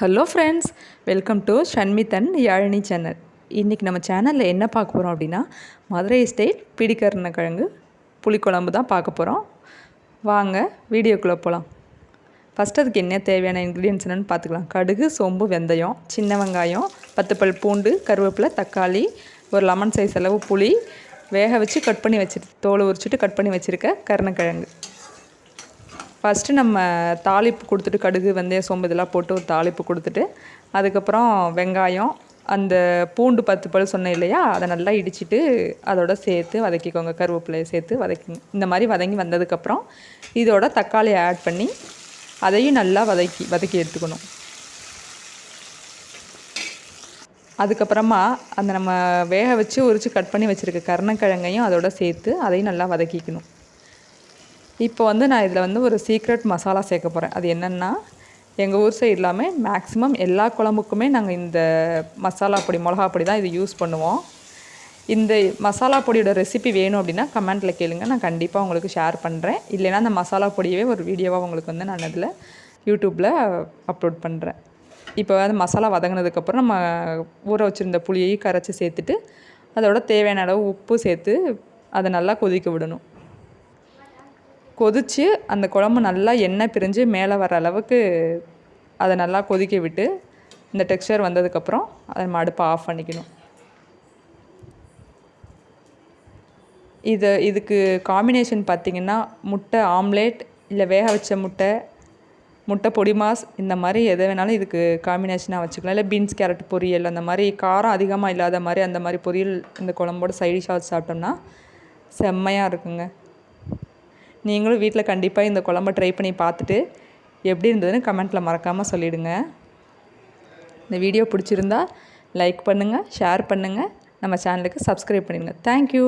Hello friends, welcome to Shanmithan Yazhini channel. இன்றைக்கி நம்ம சேனலில் என்ன பார்க்க போகிறோம் அப்படின்னா, மதுரை ஸ்டைல் பிடிக்கருணக்கிழங்கு புளிக்குழம்பு தான் பார்க்க போகிறோம். வாங்க வீடியோக்குள்ளே போகலாம். ஃபஸ்ட் அதுக்கு என்ன தேவையான இன்க்ரீடியன்ஸ் என்னென்னு பார்த்துக்கலாம். கடுகு, சோம்பு, வெந்தயம், சின்ன வெங்காயம், 10 பல் பூண்டு, கருவேப்பிலை, தக்காளி, ஒரு லெமன் சைஸ் அளவு புளி, வேக வச்சு கட் பண்ணி தோலை உரிச்சிட்டு கட் பண்ணி வச்சுருக்க கருணக்கிழங்கு. ஃபஸ்ட்டு நம்ம தாளிப்பு கொடுத்துட்டு கடுகு, வெந்தயம், சோம்பு இதெல்லாம் போட்டு ஒரு தாளிப்பு கொடுத்துட்டு, அதுக்கப்புறம் வெங்காயம், அந்த பூண்டு 10 பல் சொன்னேன் இல்லையா, அதை நல்லா இடிச்சிட்டு அதோட சேர்த்து வதக்கிக்கோங்க. கருவேப்பிலையை சேர்த்து வதக்கிங்க. இந்த மாதிரி வதங்கி வந்ததுக்கப்புறம் இதோட தக்காளியை ஆட் பண்ணி அதையும் நல்லா வதக்கி எடுத்துக்கணும். அதுக்கப்புறமா அந்த நம்ம வேக வச்சு உரித்து கட் பண்ணி வச்சுருக்க கருணக்கிழங்கையும் அதோட சேர்த்து அதையும் நல்லா வதக்கிக்கணும். இப்போ நான் இதில் ஒரு சீக்ரெட் மசாலா சேர்க்க போகிறேன். அது என்னென்னா, எங்கள் ஊர் சைடு இல்லாமல் மேக்ஸிமம் எல்லா குழம்புக்குமே நாங்கள் இந்த மசாலா பொடி, மிளகா பொடி தான் இது யூஸ் பண்ணுவோம். இந்த மசாலா பொடியோட ரெசிபி வேணும் அப்படின்னா கமெண்ட்டில் கேளுங்க, நான் கண்டிப்பாக உங்களுக்கு ஷேர் பண்ணுறேன். இல்லைனா அந்த மசாலா பொடியவே ஒரு வீடியோவாக உங்களுக்கு நான் இதில் யூடியூப்பில் அப்லோட் பண்ணுறேன். இப்போ அந்த மசாலா வதங்கினதுக்கப்புறம் நம்ம ஊற வச்சுருந்த புளியை கரைச்சி சேர்த்துட்டு அதோட தேவையான அளவு உப்பு சேர்த்து அதை நல்லா கொதிக்க விடணும். கொதித்து அந்த குழம்பு நல்லா எண்ணெய் பிரிஞ்சு மேலே வர அளவுக்கு அதை நல்லா கொதிக்க விட்டு இந்த டெக்ஸ்சர் வந்ததுக்கப்புறம் அதை நம்ம அடுப்பை ஆஃப் பண்ணிக்கணும். இதுக்கு காம்பினேஷன் பார்த்திங்கன்னா, முட்டை ஆம்லேட், இல்லை வேக வச்ச முட்டை பொடி மாஸ், இந்த மாதிரி எதை வேணாலும் இதுக்கு காம்பினேஷனாக வச்சுக்கலாம். இல்லை பீன்ஸ் கேரட் பொரியல், அந்த மாதிரி காரம் அதிகமாக இல்லாத மாதிரி அந்த மாதிரி பொரியல் இந்த குழம்போட சைடிஷாக வச்சு சாப்பிட்டோம்னா செம்மையாக இருக்குங்க. நீங்களும் வீட்டில் கண்டிப்பாக இந்த குழம்பை ட்ரை பண்ணி பார்த்துட்டு எப்படி இருந்ததுன்னு கமெண்ட்டில் மறக்காமல் சொல்லிவிடுங்க. இந்த வீடியோ பிடிச்சிருந்தா லைக் பண்ணுங்கள், ஷேர் பண்ணுங்கள், நம்ம சேனலுக்கு சப்ஸ்கிரைப் பண்ணிடுங்க. தேங்க்யூ.